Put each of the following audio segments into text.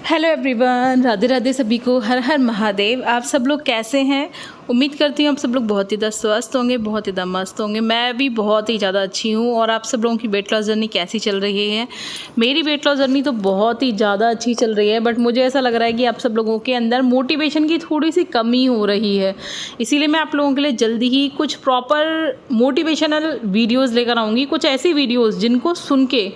Hello everyone, Radhe Radhe सभी को, हर हर महादेव। आप सब लोग कैसे हैं? उम्मीद करती हूँ आप सब लोग बहुत ही ज़्यादा स्वस्थ होंगे, बहुत ही ज़्यादा मस्त होंगे। मैं भी बहुत ही ज़्यादा अच्छी हूँ। और आप सब लोगों की वेट लॉस जर्नी कैसी चल रही है? मेरी वेट लॉस जर्नी तो बहुत ही ज़्यादा अच्छी चल रही है, बट मुझे ऐसा लग रहा है कि आप सब लोगों के अंदर मोटिवेशन की थोड़ी सी कमी हो रही है। इसीलिए मैं आप लोगों के लिए जल्दी ही कुछ प्रॉपर मोटिवेशनल वीडियोज़ लेकर आऊँगी, कुछ ऐसी वीडियोज़ जिनको सुन के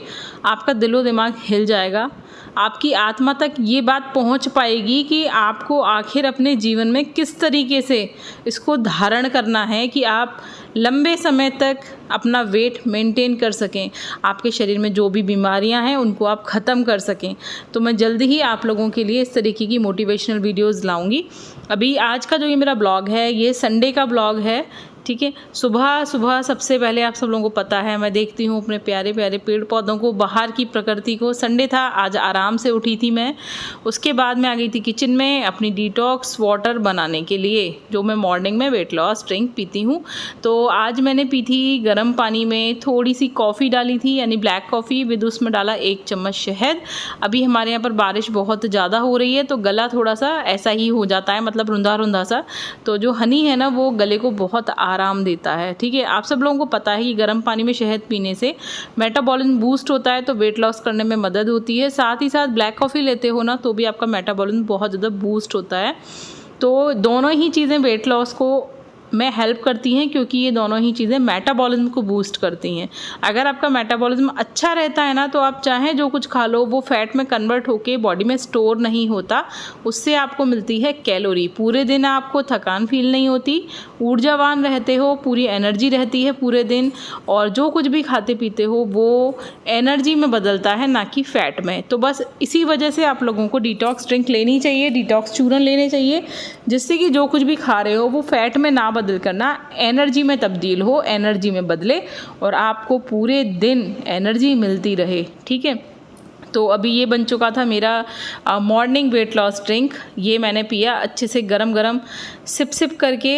आपका दिलो दिमाग हिल जाएगा, आपकी आत्मा तक ये बात पहुंच पाएगी कि आपको आखिर अपने जीवन में किस तरीके से इसको धारण करना है कि आप लंबे समय तक अपना वेट मेंटेन कर सकें, आपके शरीर में जो भी बीमारियां हैं उनको आप ख़त्म कर सकें। तो मैं जल्दी ही आप लोगों के लिए इस तरीके की मोटिवेशनल वीडियोज़ लाऊंगी। अभी आज का जो ये मेरा ब्लॉग है, ये संडे का ब्लॉग है, ठीक है। सुबह सुबह सबसे पहले आप सब लोगों को पता है, मैं देखती हूँ अपने प्यारे प्यारे पेड़ पौधों को, बाहर की प्रकृति को। संडे था, आज आराम से उठी थी मैं। उसके बाद मैं आ गई थी किचन में अपनी डिटॉक्स वाटर बनाने के लिए, जो मैं मॉर्निंग में वेट लॉस ड्रिंक पीती हूँ। तो आज मैंने पी थी गर्म पानी में थोड़ी सी कॉफ़ी डाली थी, यानी ब्लैक कॉफ़ी विद उसमें डाला 1 चम्मच शहद। अभी हमारे यहाँ पर बारिश बहुत ज़्यादा हो रही है, तो गला थोड़ा सा ऐसा ही हो जाता है, मतलब रुंधा रुंधा सा। तो जो हनी है ना, वो गले को बहुत आराम देता है, ठीक है। आप सब लोगों को पता है कि गर्म पानी में शहद पीने से मेटाबॉलिज्म बूस्ट होता है, तो वेट लॉस करने में मदद होती है। साथ ही साथ ब्लैक कॉफ़ी लेते हो ना, तो भी आपका मेटाबॉलिज्म बहुत ज़्यादा बूस्ट होता है। तो दोनों ही चीज़ें वेट लॉस को में हेल्प करती हैं, क्योंकि ये दोनों ही चीज़ें मेटाबॉलिज्म को बूस्ट करती हैं। अगर आपका मेटाबॉलिज्म अच्छा रहता है ना, तो आप चाहें जो कुछ खा लो वो फैट में कन्वर्ट होके बॉडी में स्टोर नहीं होता। उससे आपको मिलती है कैलोरी। पूरे दिन आपको थकान फील नहीं होती, ऊर्जावान रहते हो, पूरी एनर्जी रहती है पूरे दिन, और जो कुछ भी खाते पीते हो वो एनर्जी में बदलता है, ना कि फैट में। तो बस इसी वजह से आप लोगों को डिटॉक्स ड्रिंक लेनी चाहिए, डिटॉक्स चूरन लेने चाहिए, जिससे कि जो कुछ भी खा रहे हो वो फैट में ना बदल करना एनर्जी में तब्दील हो, एनर्जी में बदले, और आपको पूरे दिन एनर्जी मिलती रहे, ठीक है। तो अभी ये बन चुका था मेरा मॉर्निंग वेट लॉस ड्रिंक। ये मैंने पिया अच्छे से, गरम गरम सिप सिप करके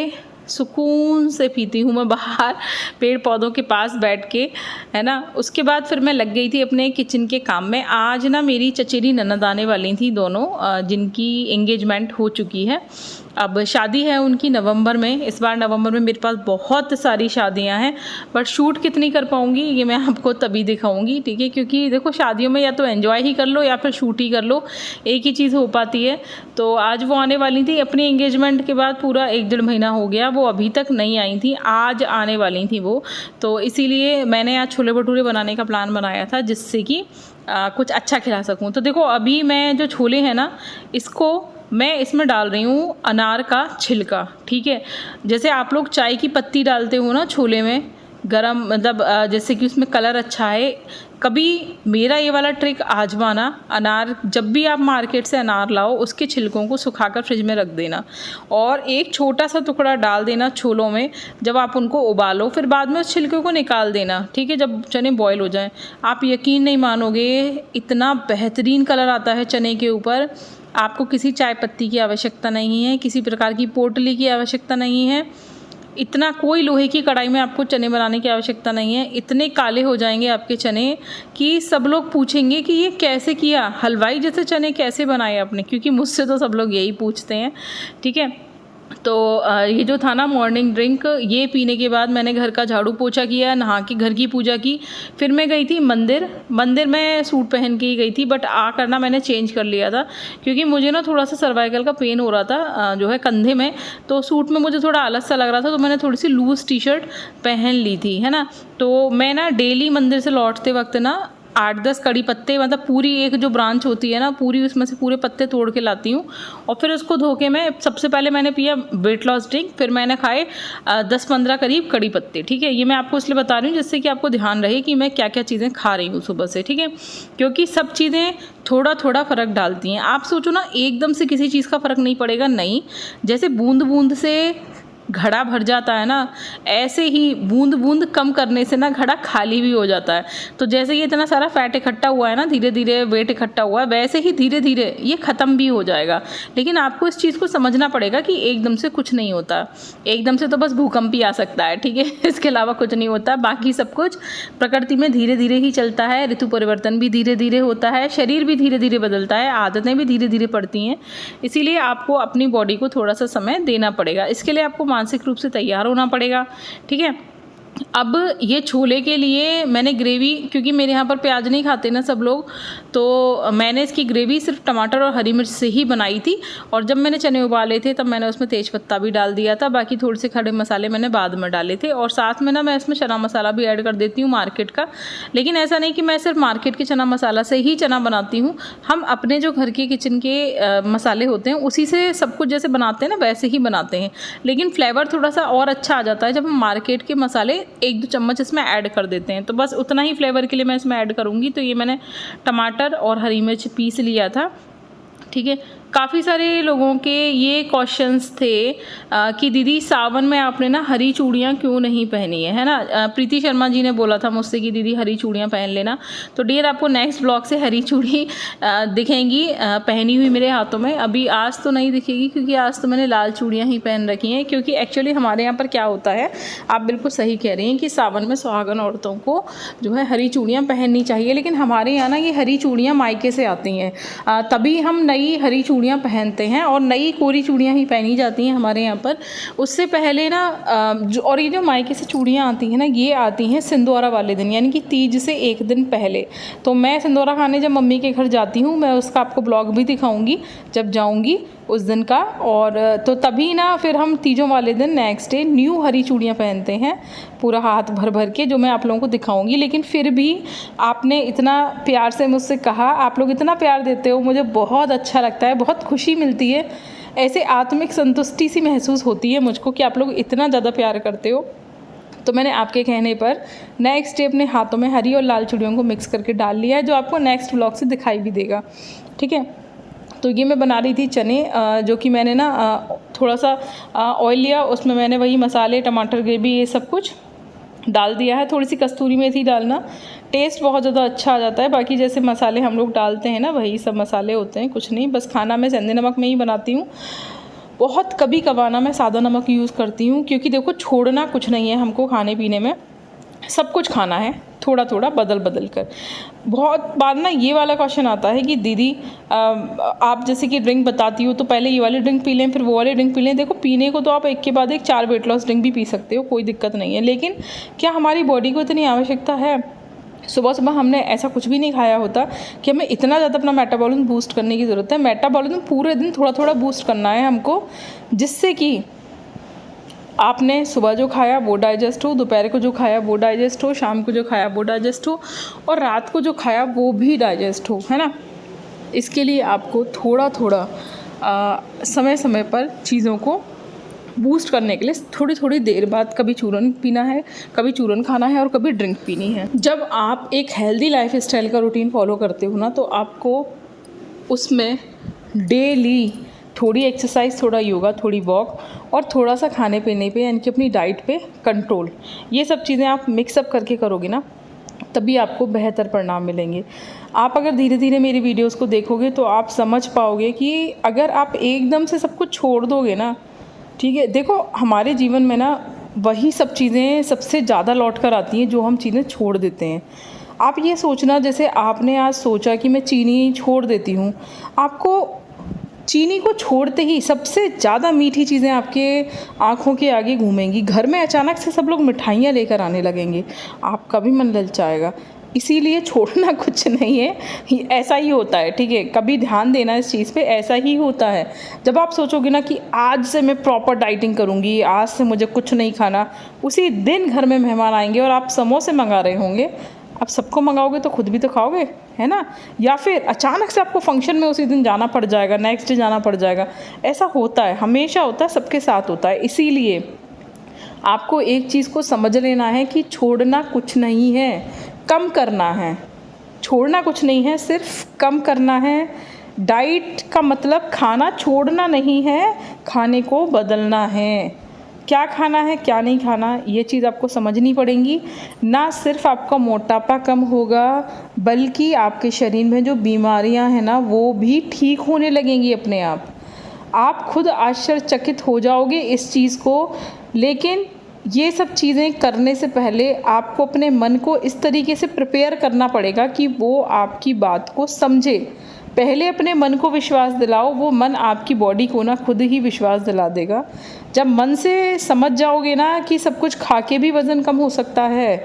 सुकून से पीती हूँ मैं, बाहर पेड़ पौधों के पास बैठ के, है ना। उसके बाद फिर मैं लग गई थी अपने किचन के काम में। आज ना मेरी चचेरी ननद आने वाली थी दोनों, जिनकी एंगेजमेंट हो चुकी है। अब शादी है उनकी नवंबर में। इस बार नवंबर में मेरे पास बहुत सारी शादियां हैं, बट शूट कितनी कर पाऊंगी ये मैं आपको तभी दिखाऊंगी, ठीक है। क्योंकि देखो, शादियों में या तो एंजॉय ही कर लो या फिर शूट ही कर लो, एक ही चीज़ हो पाती है। तो आज वो आने वाली थी। अपनी एंगेजमेंट के बाद पूरा 1-1.5 महीना हो गया, वो अभी तक नहीं आई थी, आज आने वाली थी वो। तो इसीलिए मैंने आज छोले भटूरे बनाने का प्लान बनाया था, जिससे कि कुछ अच्छा खिला सकूँ। तो देखो, अभी मैं जो छोले हैं ना, इसको मैं इसमें डाल रही हूँ अनार का छिलका, ठीक है। जैसे आप लोग चाय की पत्ती डालते हो ना छोले में, गरम, मतलब जैसे कि उसमें कलर अच्छा है। कभी मेरा ये वाला ट्रिक आजमाना, अनार जब भी आप मार्केट से अनार लाओ, उसके छिलकों को सुखाकर फ्रिज में रख देना, और एक छोटा सा टुकड़ा डाल देना छोलों में। जब आप उनको उबालो, फिर बाद में उस छिलके को निकाल देना, ठीक है, जब चने बॉयल हो जाएं। आप यकीन नहीं मानोगे, इतना बेहतरीन कलर आता है चने के ऊपर। आपको किसी चाय पत्ती की आवश्यकता नहीं है, किसी प्रकार की पोटली की आवश्यकता नहीं है, इतना कोई लोहे की कढ़ाई में आपको चने बनाने की आवश्यकता नहीं है। इतने काले हो जाएंगे आपके चने कि सब लोग पूछेंगे कि ये कैसे किया, हलवाई जैसे चने कैसे बनाए आपने, क्योंकि मुझसे तो सब लोग यही पूछते हैं, ठीक है। तो ये जो था ना मॉर्निंग ड्रिंक, ये पीने के बाद मैंने घर का झाड़ू पोछा किया, नहा के घर की पूजा की। फिर मैं गई थी मंदिर में सूट पहन के ही गई थी, बट आकर ना मैंने चेंज कर लिया था, क्योंकि मुझे ना थोड़ा सा सर्वाइकल का पेन हो रहा था, जो है कंधे में। तो सूट में मुझे थोड़ा आलस सा लग रहा था, तो मैंने थोड़ी सी लूज़ टी शर्ट पहन ली थी, है ना। तो मैं ना डेली मंदिर से लौटते वक्त ना 8-10 कड़ी पत्ते, मतलब पूरी एक जो ब्रांच होती है ना, पूरी उसमें से पूरे पत्ते तोड़ के लाती हूँ, और फिर उसको धो के मैं, सबसे पहले मैंने पिया वेट लॉस ड्रिंक, फिर मैंने खाए 10-15 करीब कड़ी पत्ते, ठीक है। ये मैं आपको इसलिए बता रही हूँ जिससे कि आपको ध्यान रहे कि मैं क्या क्या चीज़ें खा रही हूँ सुबह से, ठीक है। क्योंकि सब चीज़ें थोड़ा थोड़ा फ़र्क डालती हैं। आप सोचो ना, एकदम से किसी चीज़ का फ़र्क नहीं पड़ेगा, नहीं। जैसे बूंद बूंद से घड़ा भर जाता है ना, ऐसे ही बूंद बूंद कम करने से ना घड़ा खाली भी हो जाता है। तो जैसे ये इतना सारा फैट इकट्ठा हुआ है ना, धीरे धीरे वेट इकट्ठा हुआ है, वैसे ही धीरे धीरे ये ख़त्म भी हो जाएगा। लेकिन आपको इस चीज़ को समझना पड़ेगा कि एकदम से कुछ नहीं होता, एकदम से तो बस भूकंप ही आ सकता है, ठीक है। इसके अलावा कुछ नहीं होता। बाकी सब कुछ प्रकृति में धीरे धीरे ही चलता है, ऋतु परिवर्तन भी धीरे धीरे होता है, शरीर भी धीरे धीरे बदलता है, आदतें भी धीरे धीरे पड़ती हैं। इसीलिए आपको अपनी बॉडी को थोड़ा सा समय देना पड़ेगा। इसके लिए आपको मानसिक रूप से तैयार होना पड़ेगा, ठीक है। अब ये छोले के लिए मैंने ग्रेवी, क्योंकि मेरे यहाँ पर प्याज नहीं खाते ना सब लोग, तो मैंने इसकी ग्रेवी सिर्फ टमाटर और हरी मिर्च से ही बनाई थी। और जब मैंने चने उबाले थे तब मैंने उसमें तेज पत्ता भी डाल दिया था, बाकी थोड़े से खड़े मसाले मैंने बाद में डाले थे। और साथ में ना मैं इसमें चना मसाला भी ऐड कर देती हूँ मार्केट का। लेकिन ऐसा नहीं कि मैं सिर्फ मार्केट के चना मसाला से ही चना बनाती हूँ, हम अपने जो घर के किचन के मसाले होते हैं उसी से सब कुछ जैसे बनाते हैं ना वैसे ही बनाते हैं। लेकिन फ्लेवर थोड़ा सा और अच्छा आ जाता है जब हम मार्केट के मसाले 1-2 चम्मच इसमें ऐड कर देते हैं। तो बस उतना ही फ्लेवर के लिए मैं इसमें ऐड करूँगी। तो ये मैंने टमाटर और हरी मिर्च पीस लिया था, ठीक है। काफ़ी सारे लोगों के ये क्वेश्चंस थे कि दीदी सावन में आपने ना हरी चूड़ियाँ क्यों नहीं पहनी है ना। प्रीति शर्मा जी ने बोला था मुझसे कि दीदी हरी चूड़ियाँ पहन लेना। तो डियर आपको नेक्स्ट ब्लॉग से हरी चूड़ी दिखेंगी पहनी हुई मेरे हाथों में। अभी आज तो नहीं दिखेगी क्योंकि आज तो मैंने लाल चूड़ियाँ ही पहन रखी हैं, क्योंकि एक्चुअली हमारे यहाँ पर क्या होता है, आप बिल्कुल सही कह रही हैं कि सावन में सुहागन औरतों को जो है हरी चूड़ियाँ पहननी चाहिए। लेकिन हमारे यहाँ ना ये हरी चूड़ियाँ मायके से आती हैं, तभी हम नई हरी चूड़ियाँ पहनते हैं और नई कोरी चूड़ियाँ ही पहनी जाती हैं हमारे यहाँ पर। उससे पहले ना और ये जो मायके से चूड़ियाँ आती हैं ना, ये आती हैं सिंदूरा वाले दिन, यानी कि तीज से एक दिन पहले। तो मैं सिंदूरा खाने जब मम्मी के घर जाती हूँ, मैं उसका आपको ब्लॉग भी दिखाऊंगी जब जाऊँगी उस दिन का। और तो तभी ना फिर हम तीजों वाले दिन नेक्स्ट डे न्यू हरी चूड़ियाँ पहनते हैं पूरा हाथ भर भर के, जो मैं आप लोगों को दिखाऊंगी। लेकिन फिर भी आपने इतना प्यार से मुझसे कहा, आप लोग इतना प्यार देते हो, मुझे बहुत अच्छा लगता है, बहुत खुशी मिलती है, ऐसे आत्मिक संतुष्टि सी महसूस होती है मुझको कि आप लोग इतना ज़्यादा प्यार करते हो। तो मैंने आपके कहने पर नेक्स्ट डे अपने हाथों में हरी और लाल चूड़ियों को मिक्स करके डाल लिया है, जो आपको नेक्स्ट ब्लॉग से दिखाई भी देगा, ठीक है। तो ये मैं बना रही थी चने, जो कि मैंने ना थोड़ा सा ऑयल लिया, उसमें मैंने वही मसाले, टमाटर ग्रेवी, ये सब कुछ डाल दिया है। थोड़ी सी कस्तूरी मेथी डालना, टेस्ट बहुत ज़्यादा अच्छा आ जाता है। बाकी जैसे मसाले हम लोग डालते हैं ना, वही सब मसाले होते हैं, कुछ नहीं। बस खाना मैं सेंधे नमक में ही बनाती हूँ, बहुत कभी कभार मैं सादा नमक यूज़ करती हूँ, क्योंकि देखो छोड़ना कुछ नहीं है हमको, खाने पीने में सब कुछ खाना है, थोड़ा थोड़ा बदल बदल कर। बहुत बार ना ये वाला क्वेश्चन आता है कि दीदी आप जैसे कि ड्रिंक बताती हो तो पहले ये वाली ड्रिंक पी लें फिर वो वाली ड्रिंक पी लें। देखो पीने को तो आप एक के बाद एक 4 वेट लॉस ड्रिंक भी पी सकते हो, कोई दिक्कत नहीं है। लेकिन क्या हमारी बॉडी को इतनी आवश्यकता है? सुबह सुबह हमने ऐसा कुछ भी नहीं खाया होता कि हमें इतना ज़्यादा अपना मेटाबॉलिज्म बूस्ट करने की ज़रूरत है। मेटाबॉलिज्म पूरे दिन थोड़ा थोड़ा बूस्ट करना है हमको, जिससे कि आपने सुबह जो खाया वो डाइजेस्ट हो, दोपहर को जो खाया वो डाइजेस्ट हो, शाम को जो खाया वो डाइजेस्ट हो, और रात को जो खाया वो भी डाइजेस्ट हो, है ना। इसके लिए आपको थोड़ा थोड़ा समय समय पर चीज़ों को बूस्ट करने के लिए थोड़ी थोड़ी देर बाद कभी चूरन पीना है, कभी चूरन खाना है और कभी ड्रिंक पीनी है। जब आप एक हेल्दी लाइफ स्टाइल का रूटीन फॉलो करते हो ना, तो आपको उसमें डेली थोड़ी एक्सरसाइज, थोड़ा योगा, थोड़ी वॉक और थोड़ा सा खाने पीने पे, यानी कि अपनी डाइट पे कंट्रोल, ये सब चीज़ें आप मिक्सअप करके करोगे ना, तभी आपको बेहतर परिणाम मिलेंगे। आप अगर धीरे धीरे मेरी वीडियोस को देखोगे तो आप समझ पाओगे कि अगर आप एकदम से सब कुछ छोड़ दोगे ना, ठीक है। देखो हमारे जीवन में ना वही सब चीज़ें सबसे ज़्यादा लौट कर आती हैं जो हम चीज़ें छोड़ देते हैं। आप ये सोचना, जैसे आपने आज सोचा कि मैं चीनी छोड़ देती हूँ, आपको चीनी को छोड़ते ही सबसे ज़्यादा मीठी चीज़ें आपके आँखों के आगे घूमेंगी। घर में अचानक से सब लोग मिठाइयाँ लेकर आने लगेंगे, आपका भी मन ललचाएगा। इसीलिए छोड़ना कुछ नहीं है, ऐसा ही होता है, ठीक है। कभी ध्यान देना इस चीज़ पे, ऐसा ही होता है। जब आप सोचोगे ना कि आज से मैं प्रॉपर डाइटिंग करूँगी, आज से मुझे कुछ नहीं खाना, उसी दिन घर में मेहमान आएंगे और आप समोसे मंगा रहे होंगे। आप सबको मंगाओगे तो खुद भी तो खाओगे, है ना। या फिर अचानक से आपको फंक्शन में उसी दिन जाना पड़ जाएगा, नेक्स्ट डे जाना पड़ जाएगा। ऐसा होता है, हमेशा होता है, सबके साथ होता है। इसीलिए आपको एक चीज़ को समझ लेना है कि छोड़ना कुछ नहीं है, कम करना है। छोड़ना कुछ नहीं है, सिर्फ कम करना है। डाइट का मतलब खाना छोड़ना नहीं है, खाने को बदलना है। क्या खाना है क्या नहीं खाना, ये चीज़ आपको समझनी पड़ेगी। ना सिर्फ आपका मोटापा कम होगा, बल्कि आपके शरीर में जो बीमारियां हैं ना वो भी ठीक होने लगेंगी अपने आप खुद आश्चर्यचकित हो जाओगे इस चीज़ को। लेकिन ये सब चीज़ें करने से पहले आपको अपने मन को इस तरीके से प्रिपेयर करना पड़ेगा कि वो आपकी बात को समझे। पहले अपने मन को विश्वास दिलाओ, वो मन आपकी बॉडी को ना खुद ही विश्वास दिला देगा। जब मन से समझ जाओगे ना कि सब कुछ खा के भी वज़न कम हो सकता है,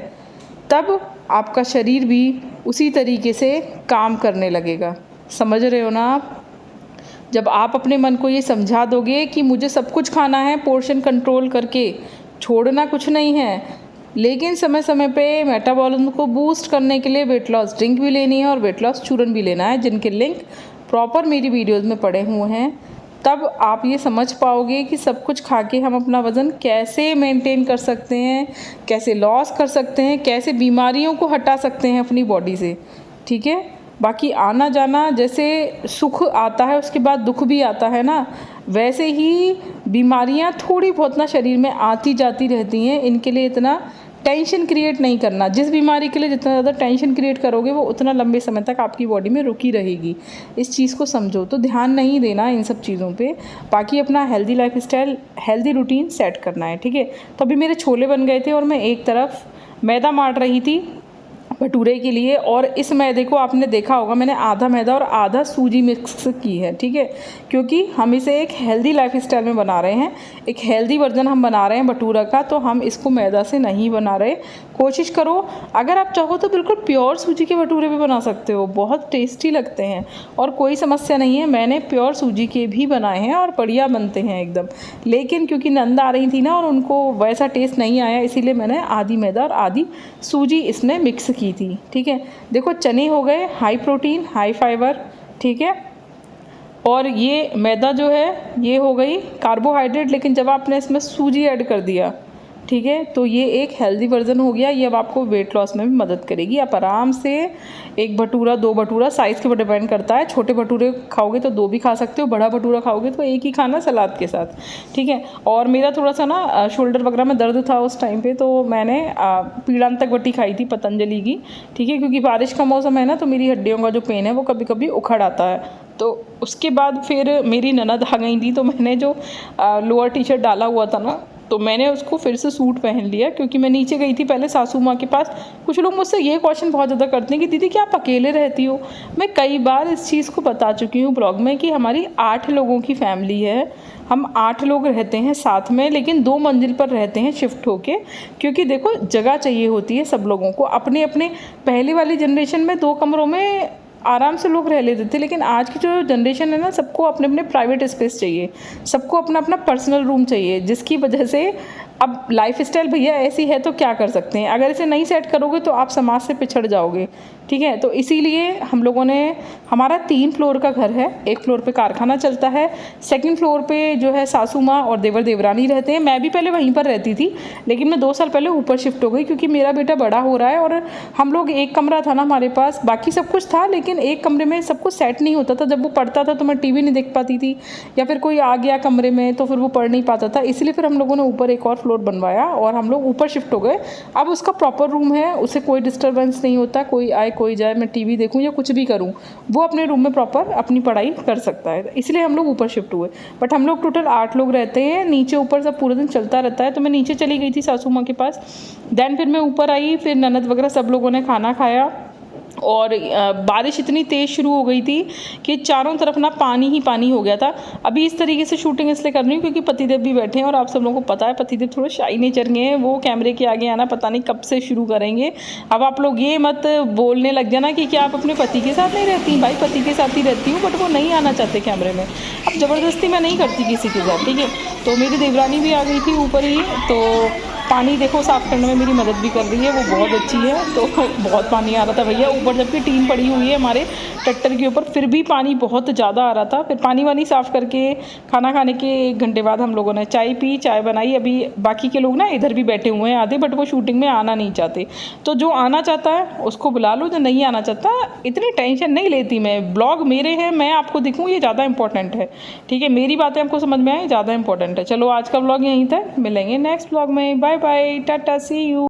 तब आपका शरीर भी उसी तरीके से काम करने लगेगा। समझ रहे हो ना आप? जब आप अपने मन को ये समझा दोगे कि मुझे सब कुछ खाना है पोर्शन कंट्रोल करके, छोड़ना कुछ नहीं है, लेकिन समय समय पे मेटाबॉलिज्म को बूस्ट करने के लिए वेट लॉस ड्रिंक भी लेनी है और वेट लॉस चूरन भी लेना है, जिनके लिंक प्रॉपर मेरी वीडियोस में पड़े हुए हैं। तब आप ये समझ पाओगे कि सब कुछ खा के हम अपना वज़न कैसे मेंटेन कर सकते हैं, कैसे लॉस कर सकते हैं, कैसे बीमारियों को हटा सकते हैं अपनी बॉडी से। ठीक है, बाकी आना जाना जैसे सुख आता है उसके बाद दुख भी आता है ना, वैसे ही बीमारियां थोड़ी बहुत ना शरीर में आती जाती रहती हैं। इनके लिए इतना टेंशन क्रिएट नहीं करना। जिस बीमारी के लिए जितना ज़्यादा टेंशन क्रिएट करोगे वो उतना लंबे समय तक आपकी बॉडी में रुकी रहेगी। इस चीज़ को समझो, तो ध्यान नहीं देना इन सब चीज़ों पे। बाकी अपना healthy life style, healthy routine set करना है। ठीक है, तो अभी मेरे छोले बन गए थे और मैं एक तरफ मैदा मार रही थी भटूरे के लिए, और इस मैदे को आपने देखा होगा मैंने आधा मैदा और आधा सूजी मिक्स की है। ठीक है, क्योंकि हम इसे एक हेल्दी लाइफ स्टाइल में बना रहे हैं, एक हेल्दी वर्जन हम बना रहे हैं भटूरा का, तो हम इसको मैदा से नहीं बना रहे। कोशिश करो, अगर आप चाहो तो बिल्कुल प्योर सूजी के भटूरे भी बना सकते हो, बहुत टेस्टी लगते हैं और कोई समस्या नहीं है। मैंने प्योर सूजी के भी बनाए हैं और बढ़िया बनते हैं एकदम। लेकिन क्योंकि नंद आ रही थी ना और उनको वैसा टेस्ट नहीं आया, इसीलिए मैंने आधी मैदा और आधी सूजी इसमें मिक्स की थी। ठीक है, देखो चने हो गए हाई प्रोटीन हाई फाइबर। ठीक है, और ये मैदा जो है ये हो गई कार्बोहाइड्रेट, लेकिन जब आपने इसमें सूजी ऐड कर दिया, ठीक है, तो ये एक हेल्दी वर्जन हो गया। ये अब आपको वेट लॉस में भी मदद करेगी। आप आराम से एक भटूरा, दो भटूरा, साइज़ के ऊपर डिपेंड करता है। छोटे भटूरे खाओगे तो दो भी खा सकते हो, बड़ा भटूरा खाओगे तो एक ही खाना सलाद के साथ। ठीक है, और मेरा थोड़ा सा ना शोल्डर वगैरह में दर्द था उस टाइम पे, तो मैंने पीड़ांतक वटी खाई थी पतंजलि की। ठीक है, क्योंकि बारिश का मौसम है ना, तो मेरी हड्डियों का जो पेन है वो कभी कभी उखड़ आता है। तो उसके बाद फिर मेरी ननद आ गई थी, तो मैंने जो लोअर टी शर्ट डाला हुआ था ना, तो मैंने उसको फिर से सूट पहन लिया, क्योंकि मैं नीचे गई थी पहले सासू माँ के पास। कुछ लोग मुझसे ये क्वेश्चन बहुत ज़्यादा करते हैं कि दीदी क्या आप अकेले रहती हो। मैं कई बार इस चीज़ को बता चुकी हूँ ब्लॉग में कि हमारी 8 लोगों की फैमिली है। हम 8 लोग रहते हैं साथ में, लेकिन 2 मंजिल पर रहते हैं शिफ्ट होके, क्योंकि देखो जगह चाहिए होती है सब लोगों को। अपने अपने पहले वाली जनरेशन में 2 कमरों में आराम से लोग रह लेते थे, लेकिन आज की जो जनरेशन है ना, सबको अपने अपने प्राइवेट स्पेस चाहिए, सबको अपना अपना पर्सनल रूम चाहिए, जिसकी वजह से अब लाइफ स्टाइल भैया ऐसी है तो क्या कर सकते हैं। अगर इसे नहीं सेट करोगे तो आप समाज से पिछड़ जाओगे। ठीक है, तो इसीलिए हम लोगों ने, हमारा 3 फ्लोर का घर है, 1 फ्लोर पे कारखाना चलता है, 2nd फ्लोर पे जो है सासू माँ और देवर देवरानी रहते हैं। मैं भी पहले वहीं पर रहती थी, लेकिन मैं 2 साल पहले ऊपर शिफ्ट हो गई, क्योंकि मेरा बेटा बड़ा हो रहा है और हम लोग, एक कमरा था ना हमारे पास, बाकी सब कुछ था, लेकिन एक कमरे में सब कुछ सेट नहीं होता था। जब वो पढ़ता था तो मैं टीवी नहीं देख पाती थी, या फिर कोई आ गया कमरे में तो फिर वो पढ़ नहीं पाता था। इसलिए फिर हम लोगों ने ऊपर एक और फ्लोर बनवाया और हम लोग ऊपर शिफ्ट हो गए। अब उसका प्रॉपर रूम है, उसे कोई डिस्टर्बेंस नहीं होता, कोई आए कोई जाए, मैं टीवी देखूं या कुछ भी करूं, वो अपने रूम में प्रॉपर अपनी पढ़ाई कर सकता है। इसलिए हम लोग ऊपर शिफ्ट हुए। बट हम लोग टोटल 8 लोग रहते हैं, नीचे ऊपर सब पूरे दिन चलता रहता है। तो मैं नीचे चली गई थी सासू माँ के पास, देन फिर मैं ऊपर आई, फिर ननद वगैरह सब लोगों ने खाना खाया, और बारिश इतनी तेज़ शुरू हो गई थी कि चारों तरफ ना पानी ही पानी हो गया था। अभी इस तरीके से शूटिंग इसलिए कर रही हूँ क्योंकि पतिदेव भी बैठे हैं, और आप सब लोगों को पता है पतिदेव थोड़ा शाई नेचर के हैं, वो कैमरे के आगे आना पता नहीं कब से शुरू करेंगे। अब आप लोग ये मत बोलने लग जाना कि क्या आप अपने पति के साथ नहीं रहती। भाई पति के साथ ही रहती हूँ, बट वो नहीं आना चाहते कैमरे में। अब ज़बरदस्ती मैं नहीं करती किसी के साथ। ठीक है, तो मेरी देवरानी भी आ गई थी ऊपर ही, तो पानी देखो साफ़ करने में मेरी मदद भी कर रही है, वो बहुत अच्छी है। तो बहुत पानी आ रहा था भैया ऊपर, जबकि टीन पड़ी हुई है हमारे ट्रैक्टर के ऊपर, फिर भी पानी बहुत ज़्यादा आ रहा था। फिर पानी वानी साफ़ करके खाना खाने के 1 घंटे बाद हम लोगों ने चाय पी, चाय बनाई। अभी बाकी के लोग ना इधर भी बैठे हुए हैं आधे, बट वो शूटिंग में आना नहीं चाहते। तो जो आना चाहता है उसको बुला लो, जो नहीं आना चाहता इतनी टेंशन नहीं लेती मैं। ब्लॉग मेरे हैं, मैं आपको दिखूँ, ये ज़्यादा इंपॉर्टेंट है। ठीक है, मेरी बातें आपको समझ में आए, ज़्यादा इंपॉर्टेंट है। चलो आज का ब्लॉग यहीं तक, मिलेंगे नेक्स्ट ब्लॉग में। Bye bye, tata, see you.